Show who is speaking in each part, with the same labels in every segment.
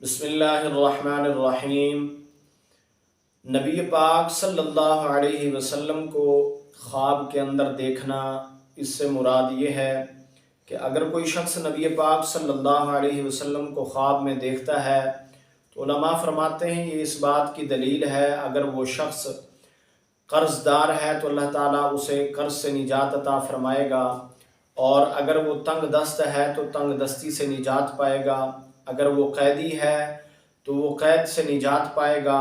Speaker 1: بسم اللہ الرحمن الرحیم۔ نبی پاک صلی اللہ علیہ وسلم کو خواب کے اندر دیکھنا، اس سے مراد یہ ہے کہ اگر کوئی شخص نبی پاک صلی اللہ علیہ وسلم کو خواب میں دیکھتا ہے تو علماء فرماتے ہیں یہ اس بات کی دلیل ہے، اگر وہ شخص قرض دار ہے تو اللہ تعالیٰ اسے قرض سے نجات عطا فرمائے گا، اور اگر وہ تنگ دست ہے تو تنگ دستی سے نجات پائے گا، اگر وہ قیدی ہے تو وہ قید سے نجات پائے گا،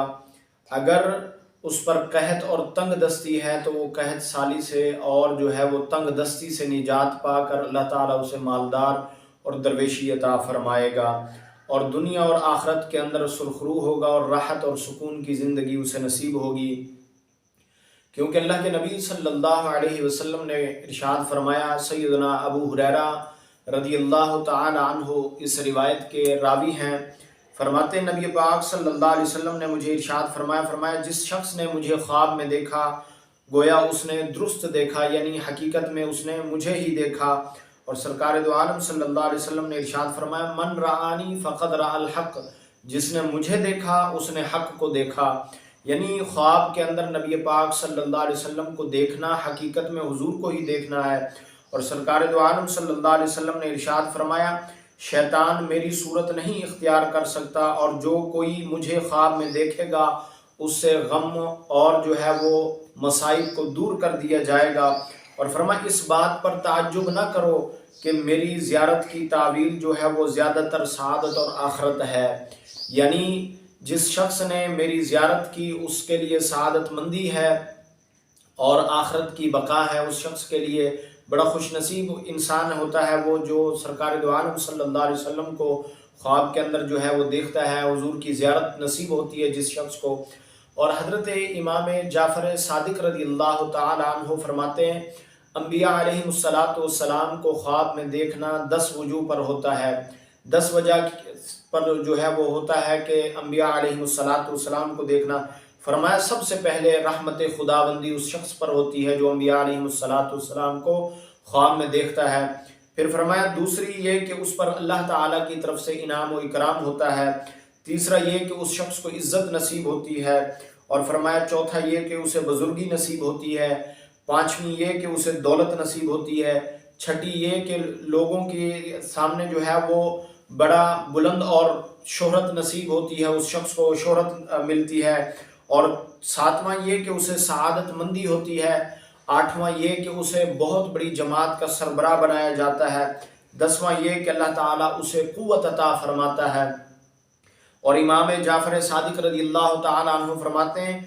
Speaker 1: اگر اس پر قحط اور تنگ دستی ہے تو وہ قحط سالی سے اور وہ تنگ دستی سے نجات پا کر اللہ تعالیٰ اسے مالدار اور درویشی عطا فرمائے گا، اور دنیا اور آخرت کے اندر سرخرو ہوگا اور راحت اور سکون کی زندگی اسے نصیب ہوگی، کیونکہ اللہ کے نبی صلی اللہ علیہ وسلم نے ارشاد فرمایا۔ سیدنا ابو ہریرہ رضی اللہ تعالی عنہ اس روایت کے راوی ہیں، فرماتے ہیں نبی پاک صلی اللہ علیہ وسلم نے مجھے ارشاد فرمایا جس شخص نے مجھے خواب میں دیکھا گویا اس نے درست دیکھا، یعنی حقیقت میں اس نے مجھے ہی دیکھا، اور سرکار دو عالم صلی اللہ علیہ وسلم نے ارشاد فرمایا من رآنی فقد رأى الحق، جس نے مجھے دیکھا اس نے حق کو دیکھا، یعنی خواب کے اندر نبی پاک صلی اللہ علیہ وسلم کو دیکھنا حقیقت میں حضور کو ہی دیکھنا ہے، اور سرکار دو عالم صلی اللہ علیہ وسلم نے ارشاد فرمایا شیطان میری صورت نہیں اختیار کر سکتا، اور جو کوئی مجھے خواب میں دیکھے گا اس سے غم اور وہ مصائب کو دور کر دیا جائے گا، اور فرمایا اس بات پر تعجب نہ کرو کہ میری زیارت کی تعویل وہ زیادہ تر سعادت اور آخرت ہے، یعنی جس شخص نے میری زیارت کی اس کے لیے سعادت مندی ہے اور آخرت کی بقا ہے، اس شخص کے لیے بڑا خوش نصیب انسان ہوتا ہے وہ جو سرکار دو عالم صلی اللہ علیہ وسلم کو خواب کے اندر وہ دیکھتا ہے، حضور کی زیارت نصیب ہوتی ہے جس شخص کو۔ اور حضرت امام جعفر صادق رضی اللہ تعالی عنہ فرماتے ہیں انبیاء علیہ السلام کو خواب میں دیکھنا 10 وجوہ پر ہوتا ہے، 10 وجہ پر وہ ہوتا ہے کہ انبیاء علیہ السلام کو دیکھنا۔ فرمایا سب سے پہلے رحمت خداوندی اس شخص پر ہوتی ہے جو انبیاء علیہ السلام کو خواب میں دیکھتا ہے، پھر فرمایا دوسری یہ کہ اس پر اللہ تعالیٰ کی طرف سے انعام و اکرام ہوتا ہے، تیسرا یہ کہ اس شخص کو عزت نصیب ہوتی ہے، اور فرمایا چوتھا یہ کہ اسے بزرگی نصیب ہوتی ہے، پانچویں یہ کہ اسے دولت نصیب ہوتی ہے، چھٹی یہ کہ لوگوں کے سامنے وہ بڑا بلند اور شہرت نصیب ہوتی ہے، اس شخص کو شہرت ملتی ہے، اور ساتواں یہ کہ اسے سعادت مندی ہوتی ہے، آٹھواں یہ کہ اسے بہت بڑی جماعت کا سربراہ بنایا جاتا ہے، 10واں یہ کہ اللہ تعالیٰ اسے قوت عطا فرماتا ہے۔ اور امام جعفر صادق رضی اللہ تعالیٰ عنہ فرماتے ہیں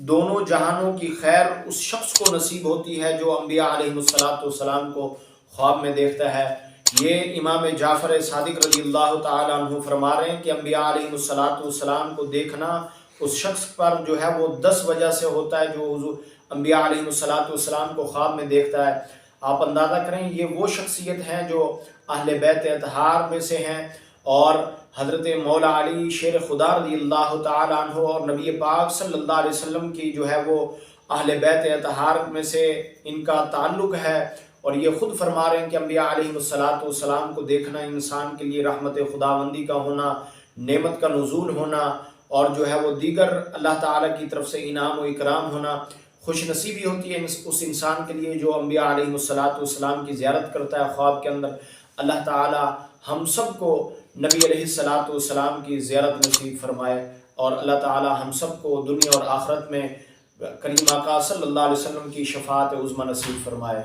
Speaker 1: دونوں جہانوں کی خیر اس شخص کو نصیب ہوتی ہے جو انبیاء علیہ السلام کو خواب میں دیکھتا ہے۔ یہ امام جعفر صادق رضی اللہ تعالیٰ عنہ فرما رہے ہیں کہ انبیاء علیہ السلام کو دیکھنا اس شخص پر وہ 10 وجہ سے ہوتا ہے جو حضور انبیاء علیہ السلام کو خواب میں دیکھتا ہے۔ آپ اندازہ کریں یہ وہ شخصیت ہیں جو اہل بیت اطہار میں سے ہیں، اور حضرت مولا علی شیر خدا رضی اللہ تعالیٰ عنہ اور نبی پاک صلی اللہ علیہ وسلم کی وہ اہل بیت اطہار میں سے ان کا تعلق ہے، اور یہ خود فرما رہے ہیں کہ انبیاء علیہ السلام کو دیکھنا انسان کے لیے رحمت خداوندی کا ہونا، نعمت کا نزول ہونا، اور وہ دیگر اللہ تعالیٰ کی طرف سے انعام و اکرام ہونا، خوش نصیبی ہوتی ہے اس انسان کے لیے جو انبیاء علیہ السلام کی زیارت کرتا ہے خواب کے اندر۔ اللہ تعالیٰ ہم سب کو نبی علیہ السلام کی زیارت نصیب فرمائے، اور اللہ تعالیٰ ہم سب کو دنیا اور آخرت میں کریم آقا صلی اللہ علیہ وسلم کی شفاعت عظمی نصیب فرمائے۔